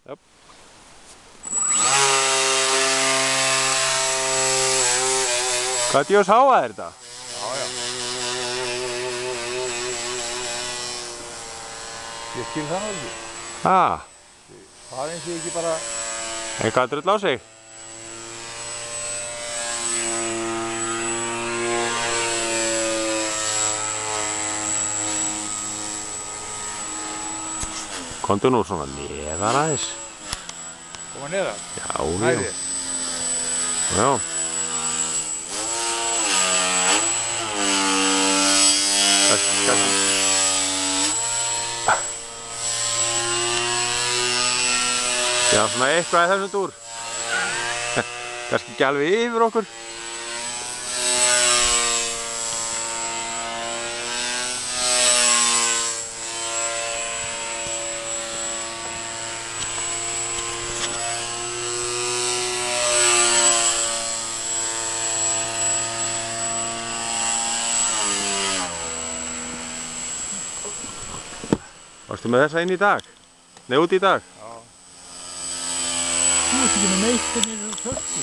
Jöp. Hvað djós háa er þetta? Já, já. Ég skil það náttúrulega ekki. Það eins og ekki bara... Eitthvað drull á sig? Komdu nú svona neðar aðeins. Koma neðar? Já, Hæði? Já. Já, svona eitthvað í þessum dúr. Kannski ekki alveg yfir okkur. Varstu með þessa inn í dag? Nei, út í dag? Já. Þú ert ekki með neitt inn í þessu tösku.